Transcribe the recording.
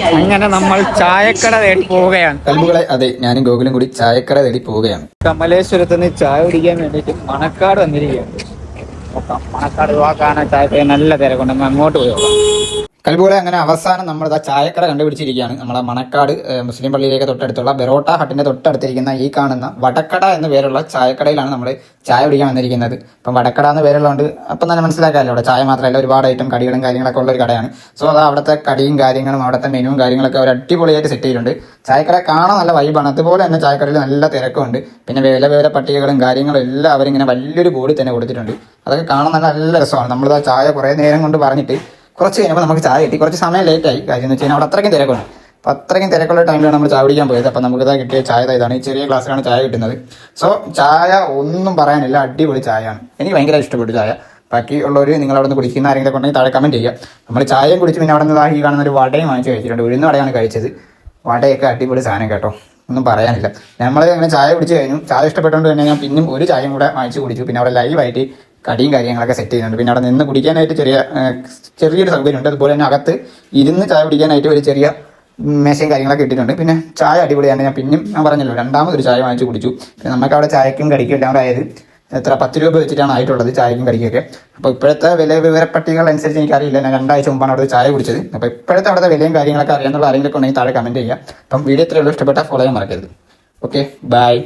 അങ്ങനെ നമ്മൾ ചായക്കട തേടി പോവുകയാണ്. കൽബുകളെ, അതെ, ഞാനും ഗോകുലും കൂടി ചായക്കട തേടി പോവുകയാണ്. കമലേശ്വരത്ത് നിന്ന് ചായ കുടിക്കാൻ വേണ്ടിയിട്ട് മണക്കാട് വന്നിരിക്കുകയാണ്. മണക്കാട് വാക്കാന ചായ നല്ല തിരക്കുണ്ട്. നമ്മൾ അങ്ങോട്ട് പോയി കൽബുകളെ, അങ്ങനെ അവസാനം നമ്മൾ ആ ചായക്കട കണ്ടുപിടിച്ചിരിക്കുകയാണ്. നമ്മളെ മണക്കാട് മുസ്ലിം പള്ളിയിലേക്ക് തൊട്ടടുത്തുള്ള ബെറോട്ട ഹട്ടിന്റെ തൊട്ടടുത്തിരിക്കുന്ന ഈ കാണുന്ന വടക്കട എന്ന പേരുള്ള ചായക്കടയിലാണ് നമ്മൾ ചായ കുടിക്കാൻ വന്നിരിക്കുന്നത്. അപ്പം വടക്കട എന്ന പേരുള്ളതുകൊണ്ട് അപ്പം തന്നെ മനസ്സിലാക്കാമല്ലോ, അവിടെ ചായ മാത്രമല്ല ഒരുപാട് ഐറ്റം കടികളും കാര്യങ്ങളൊക്കെ ഉള്ള ഒരു കടയാണ്. സോ അത് അവിടുത്തെ കടിയും കാര്യങ്ങളും അവിടുത്തെ മെനുവും കാര്യങ്ങളൊക്കെ ഒരു അടിപൊളിയായിട്ട് സെറ്റ് ചെയ്തിട്ടുണ്ട്. ചായക്കട കാണാൻ നല്ല വൈബാണ്. അതുപോലെ തന്നെ ചായക്കടയിൽ നല്ല തിരക്കുണ്ട്. പിന്നെ വില പട്ടികകളും കാര്യങ്ങളും എല്ലാം അവരിങ്ങനെ വലിയൊരു ബോർഡിൽ തന്നെ കൊടുത്തിട്ടുണ്ട്. അതൊക്കെ കാണാൻ നല്ല രസമാണ്. നമ്മളിത് ആ ചായ കുറേ നേരം കൊണ്ട് പറഞ്ഞിട്ട് കുറച്ച് കഴിഞ്ഞപ്പോൾ നമുക്ക് ചായ കിട്ടി. കുറച്ച് സമയം ലേറ്റായി. കാര്യം എന്ന് വെച്ച് കഴിഞ്ഞാൽ അവിടെ അത്രയ്ക്കും തിരക്കുണ്ട്. അപ്പോൾ അത്രയ്ക്കും തിരക്കുള്ള ടൈമിലാണ് നമ്മൾ ചായ കുടിക്കാൻ പോയത്. അപ്പോൾ നമുക്ക് ഇതാ കിട്ടിയ ചായ ഇതാണ്. ഈ ചെറിയ ഗ്ലാസ്സിലാണ് ചായ കിട്ടുന്നത്. സോ ചായ ഒന്നും പറയാനില്ല, അടിപൊളി ചായയാണ്. എനിക്ക് ഭയങ്കര ഇഷ്ടപ്പെട്ടു ചായ. ബാക്കി ഉള്ളവർ നിങ്ങൾ അവിടെ നിന്ന് കുടിക്കുന്ന ആരെങ്കിലും ഉണ്ടെങ്കിൽ താഴെ കമൻറ്റ് ചെയ്യുക. നമ്മൾ ചായയും കുടിച്ച് പിന്നെ അവിടെ നിന്ന് ഈ കാണുന്ന ഒരു വടയും വാങ്ങിച്ച് കഴിച്ചിട്ടുണ്ട്. ഉഴുന്ന വടയാണ് കഴിച്ചത്. വടയൊക്കെ അടിപൊളി സാധനം കേട്ടോ, ഒന്നും പറയാനില്ല. നമ്മൾ അങ്ങനെ ചായ കുടിച്ച് കഴിഞ്ഞു. ചായ ഇഷ്ടപ്പെട്ടുകൊണ്ട് തന്നെ ഞാൻ പിന്നും ഒരു ചായയും കൂടെ വാങ്ങിച്ച് കുടിച്ചു. പിന്നെ അവിടെ ലൈവായിട്ട് കടിയും കാര്യങ്ങളൊക്കെ സെറ്റ് ചെയ്യുന്നുണ്ട്. പിന്നെ അവിടെ നിന്ന് കുടിക്കാനായിട്ട് ചെറിയൊരു സൗകര്യമുണ്ട്. അതുപോലെ തന്നെ അകത്ത് ഇരുന്ന് ചായ കുടിക്കാനായിട്ട് ഒരു ചെറിയ മേശയും കാര്യങ്ങളൊക്കെ ഇട്ടിട്ടുണ്ട്. പിന്നെ ചായ അടിപൊളിയാണ്. ഞാൻ പറഞ്ഞല്ലോ, രണ്ടാമതൊരു ചായ വാങ്ങിച്ച് കുടിച്ചു. പിന്നെ നമുക്ക് അവിടെ ചായക്കും കടിക്കും എല്ലാം കൂടെ ആയത് എത്ര 10 രൂപ വെച്ചിട്ടാണ് ആയിട്ടുള്ളത് ചായക്കും കടിക്കൊക്കെ. അപ്പോൾ ഇപ്പോഴത്തെ വിവരപ്പട്ടികൾ അനുസരിച്ച് എനിക്കറിയില്ല. ഞാൻ 2 ആഴ്ച മുമ്പാണ് അവിടെ ചായ കുടിച്ചത്. അപ്പോൾ ഇപ്പോഴത്തെ അവിടുത്തെ വിലയും കാര്യങ്ങളൊക്കെ അറിയാന്നുള്ള ആരെങ്കിലും ഉണ്ടെങ്കിൽ താഴെ കമൻറ്റ് ചെയ്യുക. അപ്പം വീഡിയോ ഇത്രയുള്ളൂ. ഇഷ്ടപ്പെട്ടാൽ ഫോളോ ചെയ്യാൻ മറക്കരുത്. Okay, by.